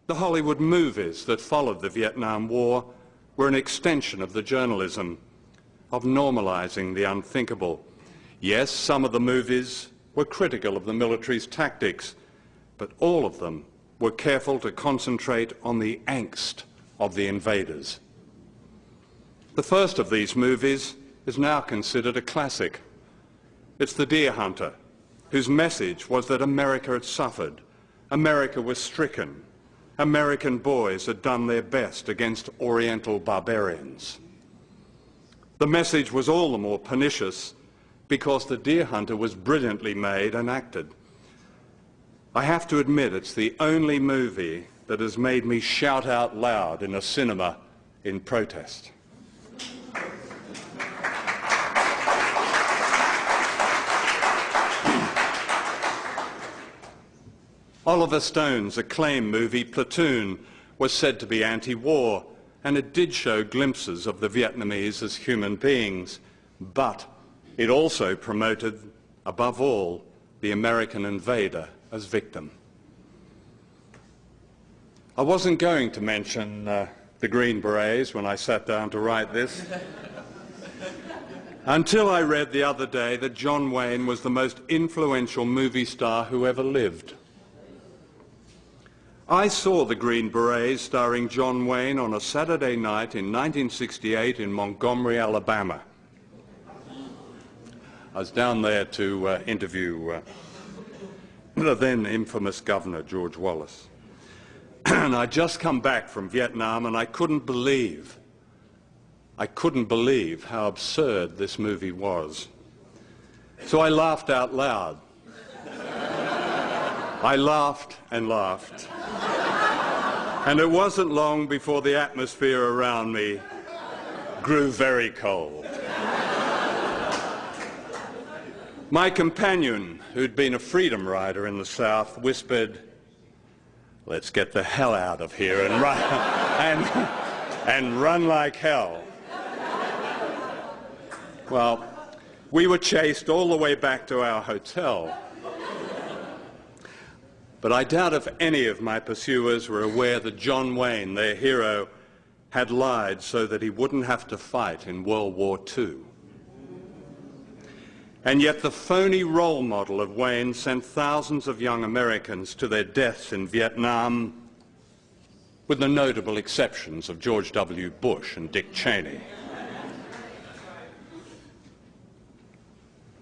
The Hollywood movies that followed the Vietnam War were an extension of the journalism of normalizing the unthinkable. Yes, some of the movies were critical of the military's tactics, but all of them were careful to concentrate on the angst of the invaders. The first of these movies is now considered a classic. It's The Deer Hunter, whose message was that America had suffered, America was stricken, American boys had done their best against Oriental barbarians. The message was all the more pernicious because The Deer Hunter was brilliantly made and acted. I have to admit it's the only movie that has made me shout out loud in a cinema in protest. Oliver Stone's acclaimed movie Platoon was said to be anti-war, and it did show glimpses of the Vietnamese as human beings, but it also promoted, above all, the American invader as victim. I wasn't going to mention the Green Berets when I sat down to write this, until I read the other day that John Wayne was the most influential movie star who ever lived. I saw the Green Berets starring John Wayne on a Saturday night in 1968 in Montgomery, Alabama. I was down there to interview the then infamous governor, George Wallace. And I'd just come back from Vietnam, and I couldn't believe how absurd this movie was. So I laughed out loud. I laughed and laughed. And it wasn't long before the atmosphere around me grew very cold. My companion, who'd been a freedom rider in the South, whispered, "Let's get the hell out of here and run, and run like hell." Well, we were chased all the way back to our hotel. But I doubt if any of my pursuers were aware that John Wayne, their hero, had lied so that he wouldn't have to fight in World War II. And yet the phony role model of Wayne sent thousands of young Americans to their deaths in Vietnam, with the notable exceptions of George W. Bush and Dick Cheney.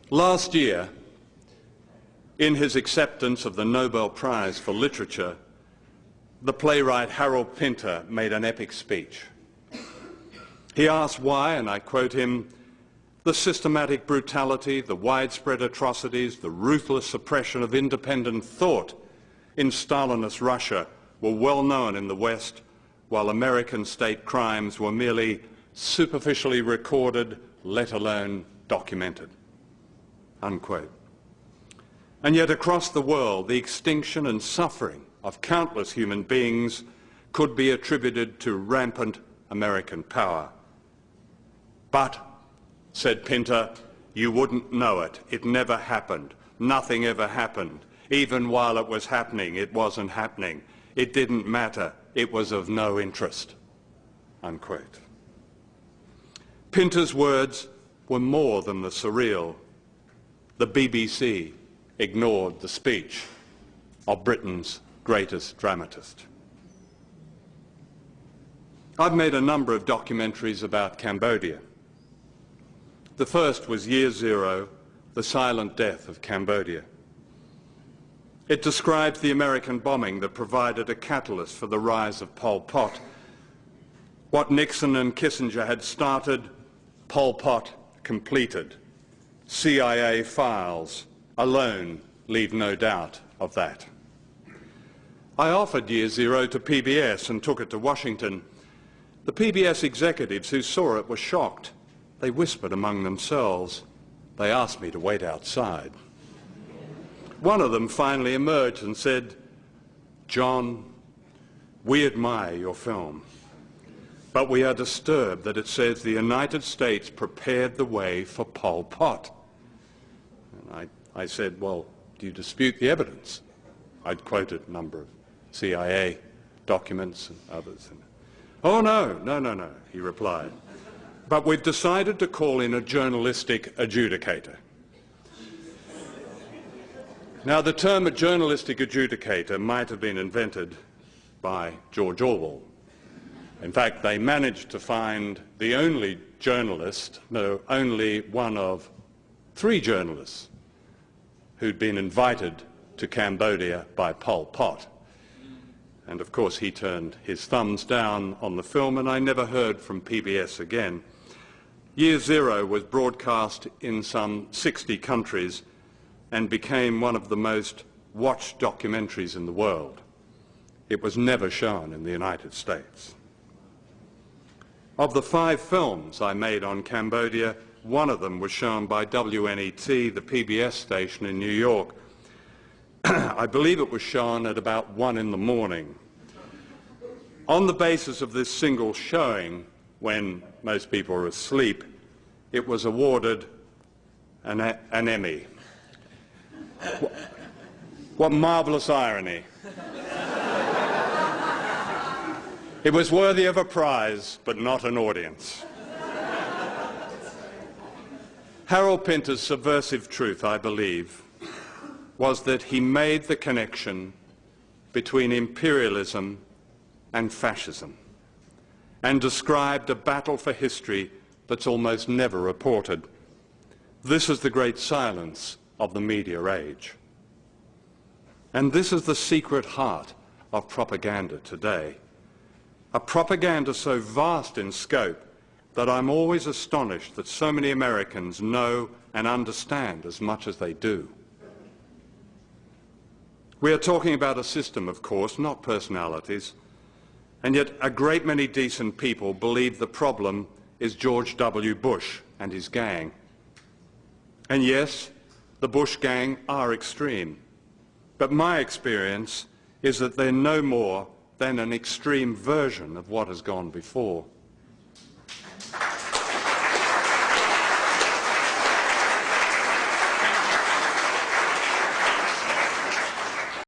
Last year, in his acceptance of the Nobel Prize for Literature, the playwright Harold Pinter made an epic speech. He asked why, and I quote him, "The systematic brutality, the widespread atrocities, the ruthless suppression of independent thought in Stalinist Russia were well known in the West, while American state crimes were merely superficially recorded, let alone documented." Unquote. And yet across the world, the extinction and suffering of countless human beings could be attributed to rampant American power. But, said Pinter, you wouldn't know it. It never happened. Nothing ever happened. Even while it was happening, it wasn't happening. It didn't matter. It was of no interest. Unquote. Pinter's words were more than the surreal. The BBC ignored the speech of Britain's greatest dramatist. I've made a number of documentaries about Cambodia. The first was Year Zero, The Silent Death of Cambodia. It describes the American bombing that provided a catalyst for the rise of Pol Pot. What Nixon and Kissinger had started, Pol Pot completed. CIA files alone leave no doubt of that. I offered Year Zero to PBS and took it to Washington. The PBS executives who saw it were shocked. They whispered among themselves. They asked me to wait outside. One of them finally emerged and said, "John, we admire your film, but we are disturbed that it says the United States prepared the way for Pol Pot." And I said, "Well, do you dispute the evidence?" I'd quoted a number of CIA documents and others. Oh, no, he replied. But we've decided to call in a journalistic adjudicator. Now, the term a journalistic adjudicator might have been invented by George Orwell. In fact, they managed to find the only only one of 3 journalists who'd been invited to Cambodia by Pol Pot. And of course he turned his thumbs down on the film, and I never heard from PBS again. Year Zero was broadcast in some 60 countries and became one of the most watched documentaries in the world. It was never shown in the United States. Of the 5 films I made on Cambodia, one of them was shown by WNET, the PBS station in New York. I believe it was shown at about 1 in the morning. On the basis of this single showing, when most people were asleep, it was awarded an Emmy. What marvelous irony. It was worthy of a prize, but not an audience. Harold Pinter's subversive truth, I believe, was that he made the connection between imperialism and fascism and described a battle for history that's almost never reported. This is the great silence of the media age. And this is the secret heart of propaganda today. A propaganda so vast in scope that I'm always astonished that so many Americans know and understand as much as they do. We are talking about a system, of course, not personalities, and yet a great many decent people believe the problem is George W. Bush and his gang. And yes, the Bush gang are extreme, but my experience is that they're no more than an extreme version of what has gone before.